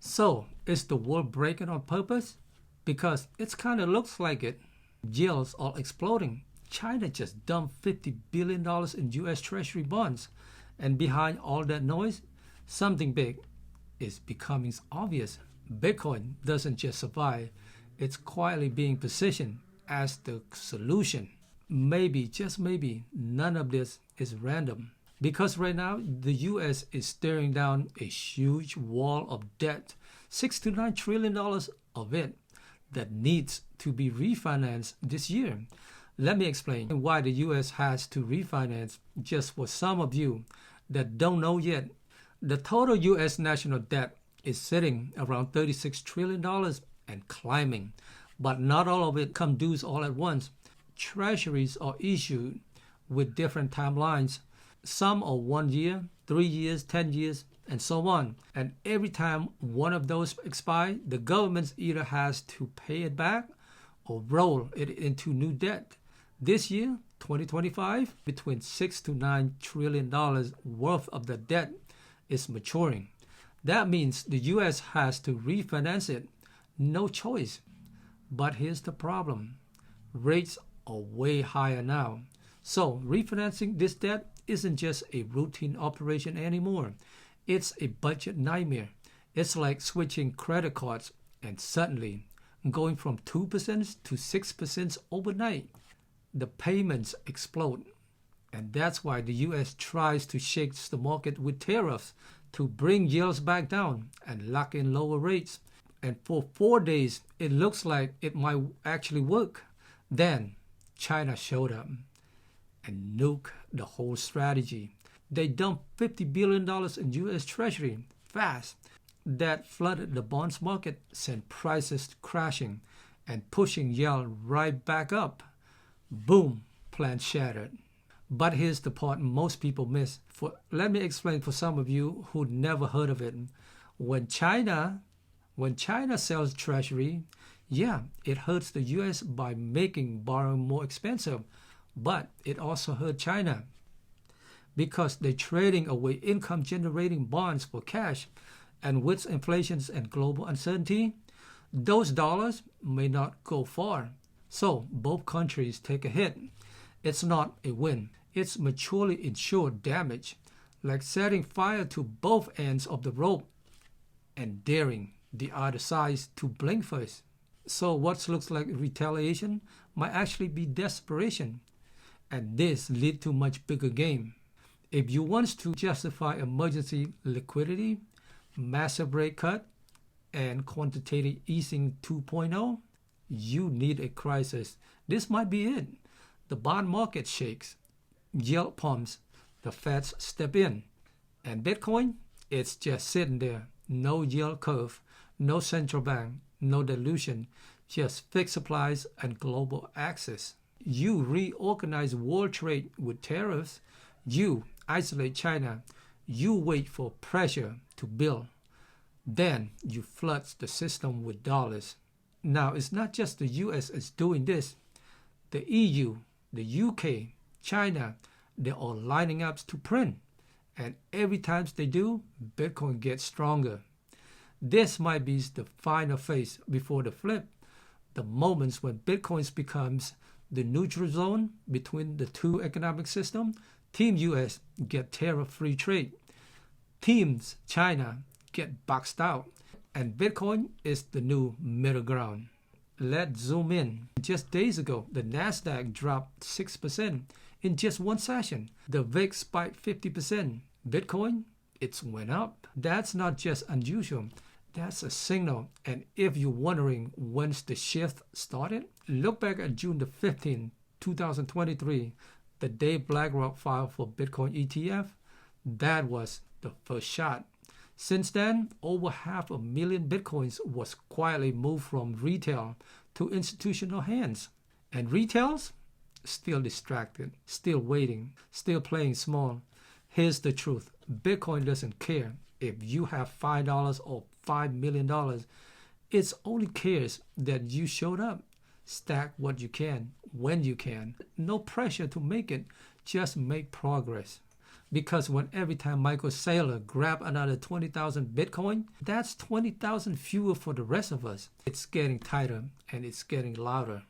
So, is the world breaking on purpose? Because it kind of looks like it. Yields are exploding. China just dumped $50 billion in US Treasury bonds. And behind all that noise, something big is becoming obvious. Bitcoin doesn't just survive, it's quietly being positioned as the solution. Maybe, just maybe, none of this is random. Because right now, the US is staring down a huge wall of debt, $6 to $9 trillion of it, that needs to be refinanced this year. Let me explain why the US has to refinance. Just for some of you that don't know yet, the total US national debt is sitting around $36 trillion and climbing, but not all of it comes due all at once. Treasuries are issued with different timelines. Some are 1 year, 3 years, 10 years, and so on. And every time one of those expire, the government either has to pay it back or roll it into new debt. This year, 2025, between $6 to $9 trillion worth of the debt is maturing. That means the US has to refinance it. No choice. But here's the problem. Rates are way higher now. So refinancing this debt isn't just a routine operation anymore. It's a budget nightmare. It's like switching credit cards and suddenly going from 2% to 6% overnight. The payments explode. And that's why the US tries to shake the market with tariffs to bring yields back down and lock in lower rates. And for 4 days, it looks like it might actually work. Then China showed up and nuked the whole strategy. They dumped $50 billion in US Treasury fast. That flooded the bonds market, sent prices crashing and pushing yield right back up. Boom, plan shattered. But here's the part most people miss. Let me explain for some of you who never heard of it. When China sells Treasury, yeah, it hurts the US by making borrowing more expensive, but it also hurt China because they're trading away income-generating bonds for cash, and with inflation and global uncertainty, those dollars may not go far. So both countries take a hit. It's not a win. It's maturely insured damage, like setting fire to both ends of the rope and daring the other side to blink first. So what looks like retaliation might actually be desperation. And this leads to much bigger game. If you want to justify emergency liquidity, massive rate cut, and quantitative easing 2.0, you need a crisis. This might be it. The bond market shakes, yield pumps, the Feds step in. And Bitcoin, it's just sitting there. No yield curve, no central bank, no dilution, just fixed supplies and global access. You reorganize world trade with tariffs. You isolate China. You wait for pressure to build. Then you flood the system with dollars. Now, it's not just the US is doing this. The EU, the UK, China, they're all lining up to print. And every time they do, Bitcoin gets stronger. This might be the final phase before the flip. The moments when Bitcoin becomes the neutral zone between the two economic systems. Team US get tariff-free trade. Teams China get boxed out. And Bitcoin is the new middle ground. Let's zoom in. Just days ago, the Nasdaq dropped 6% in just one session. The VIX spiked 50%. Bitcoin, it went up. That's not just unusual. That's a signal. And if you're wondering when's the shift started, look back at June the 15th, 2023, the day BlackRock filed for Bitcoin ETF. That was the first shot. Since then, over 500,000 Bitcoins was quietly moved from retail to institutional hands. And retails, still distracted, still waiting, still playing small. Here's the truth. Bitcoin doesn't care if you have $5 or $5 million. It only cares that you showed up. Stack what you can, when you can. No pressure to make it. Just make progress. Because when every time Michael Saylor grab another 20,000 Bitcoin, that's 20,000 fewer for the rest of us. It's getting tighter and it's getting louder.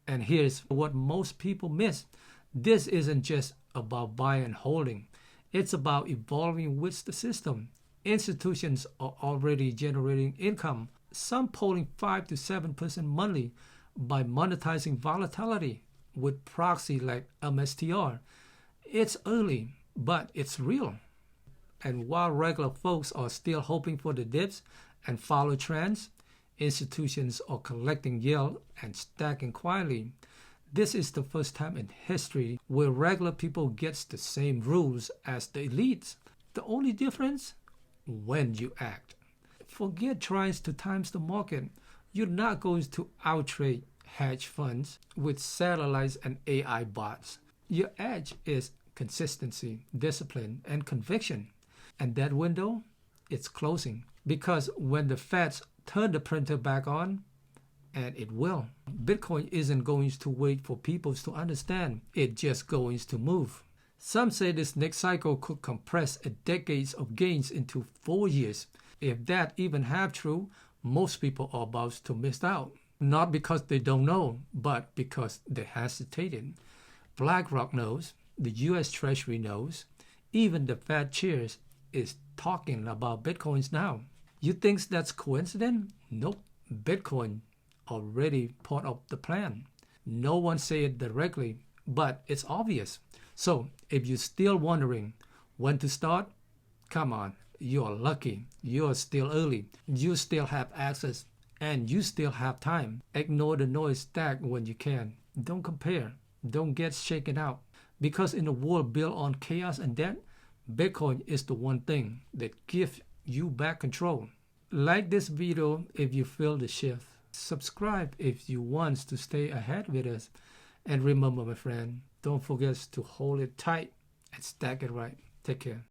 And here's what most people miss. This isn't just about buying and holding. It's about evolving with the system. Institutions are already generating income, some polling 5 to 7% monthly by monetizing volatility with proxy like MSTR. It's early, but it's real. And while regular folks are still hoping for the dips and follow trends, institutions are collecting yield and stacking quietly. This is the first time in history where regular people gets the same rules as the elites. The only difference? When you act. Forget trying to time the market. You're not going to outtrade hedge funds with satellites and AI bots. Your edge is consistency, discipline, and conviction. And that window, it's closing. Because when the Feds turn the printer back on, and it will, Bitcoin isn't going to wait for people to understand. It's just going to move. Some say this next cycle could compress a decade of gains into 4 years. If that even half true, most people are about to miss out. Not because they don't know, but because they hesitated. BlackRock knows, the US Treasury knows, even the Fed chairs is talking about Bitcoins now. You think that's coincidence? Nope. Bitcoin already part of the plan. No one say it directly, but it's obvious. So if you're still wondering when to start, come on, you're lucky. You're still early. You still have access and you still have time. Ignore the noise stack when you can. Don't compare. Don't get shaken out. Because in a world built on chaos and debt, Bitcoin is the one thing that gives you back control. Like this video if you feel the shift. Subscribe if you want to stay ahead with us. And remember, my friend, don't forget to hold it tight and stack it right. Take care.